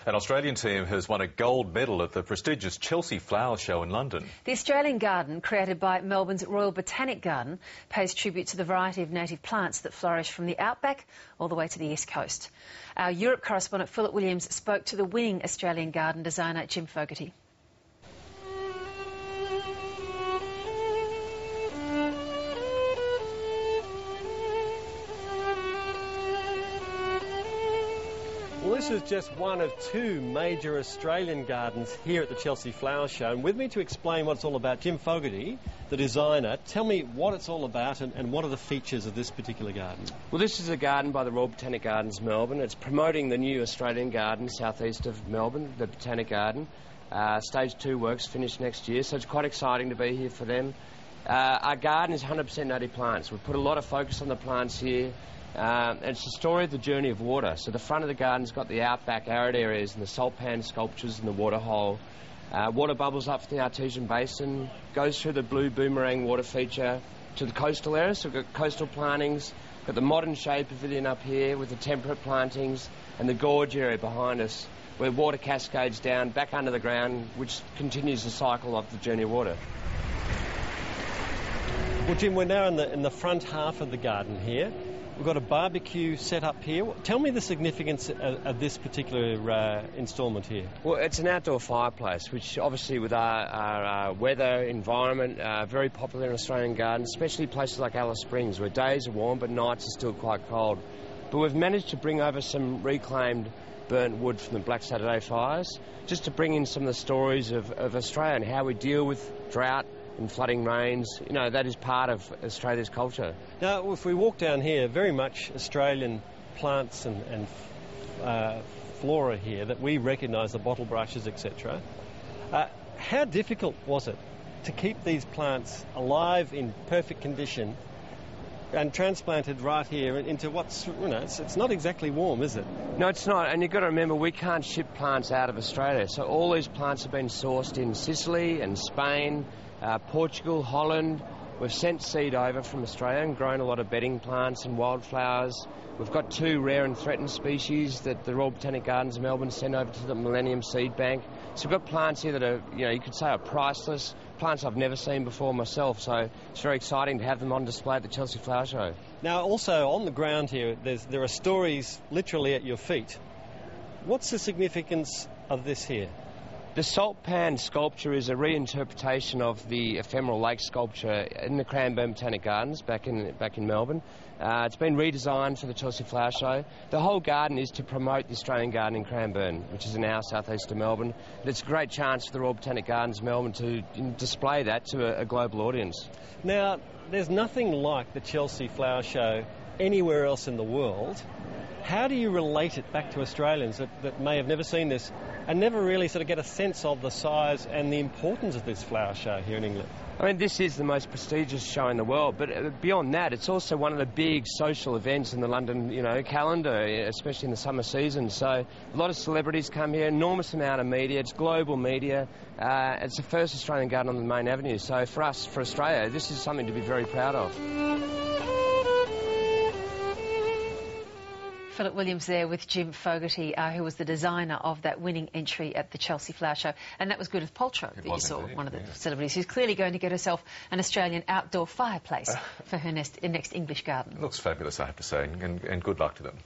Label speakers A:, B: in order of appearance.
A: An Australian team has won a gold medal at the prestigious Chelsea Flower Show in London.
B: The Australian garden, created by Melbourne's Royal Botanic Garden, pays tribute to the variety of native plants that flourish from the outback all the way to the east coast. Our Europe correspondent Philip Williams spoke to the winning Australian garden designer Jim Fogarty.
C: Well, this is just one of two major Australian gardens here at the Chelsea Flower Show. And with me to explain what it's all about, Jim Fogarty, the designer. Tell me what it's all about and what are the features of this particular garden?
D: Well, this is a garden by the Royal Botanic Gardens, Melbourne. It's promoting the new Australian garden southeast of Melbourne, the Botanic Garden. Stage 2 works finish next year, so it's quite exciting to be here for them. Our garden is 100% native plants. We've put a lot of focus on the plants here. And it's the story of the journey of water. So the front of the garden's got the outback arid areas and the salt pan sculptures and the water hole. Water bubbles up from the Artesian Basin, goes through the blue boomerang water feature to the coastal areas. So we've got coastal plantings, got the modern shade pavilion up here with the temperate plantings and the gorge area behind us where water cascades down back under the ground, which continues the cycle of the journey of water.
C: Well, Jim, we're now in the front half of the garden here. We've got a barbecue set up here. Tell me the significance of this particular instalment here.
D: Well, it's an outdoor fireplace, which obviously with our weather, environment, very popular in Australian gardens, especially places like Alice Springs, where days are warm but nights are still quite cold. But we've managed to bring over some reclaimed burnt wood from the Black Saturday fires, just to bring in some of the stories of Australia and how we deal with drought and flooding rains. You know, that is part of Australia's culture.
C: Now, if we walk down here, very much Australian plants and flora here that we recognise, the bottle brushes, etc. How difficult was it to keep these plants alive in perfect condition and transplanted right here into what's, you know, it's not exactly warm, is it?
D: No, it's not. And you've got to remember, we can't ship plants out of Australia. So all these plants have been sourced in Sicily and Spain, Portugal, Holland. We've sent seed over from Australia and grown a lot of bedding plants and wildflowers. We've got 2 rare and threatened species that the Royal Botanic Gardens of Melbourne sent over to the Millennium Seed Bank. So we've got plants here that are, you know, you could say are priceless, plants I've never seen before myself. So it's very exciting to have them on display at the Chelsea Flower Show.
C: Now, also on the ground here, there are stories literally at your feet. What's the significance of this here?
D: The salt pan sculpture is a reinterpretation of the ephemeral lake sculpture in the Cranbourne Botanic Gardens back in Melbourne. It's been redesigned for the Chelsea Flower Show. The whole garden is to promote the Australian garden in Cranbourne, which is an hour southeast of Melbourne. And it's a great chance for the Royal Botanic Gardens of Melbourne to display that to a global audience.
C: Now, there's nothing like the Chelsea Flower Show anywhere else in the world. How do you relate it back to Australians that may have never seen this and never really sort of get a sense of the size and the importance of this flower show here in England?
D: I mean, this is the most prestigious show in the world, but beyond that, it's also one of the big social events in the London, you know, calendar, especially in the summer season. So a lot of celebrities come here, enormous amount of media. It's global media. It's the first Australian garden on the main avenue. So for us, for Australia, this is something to be very proud of.
B: Philip Williams there with Jim Fogarty, who was the designer of that winning entry at the Chelsea Flower Show. And that was Gwyneth Paltrow that you saw, one of the celebrities who's clearly going to get herself an Australian outdoor fireplace for her next English garden.
A: It looks fabulous, I have to say, and good luck to them.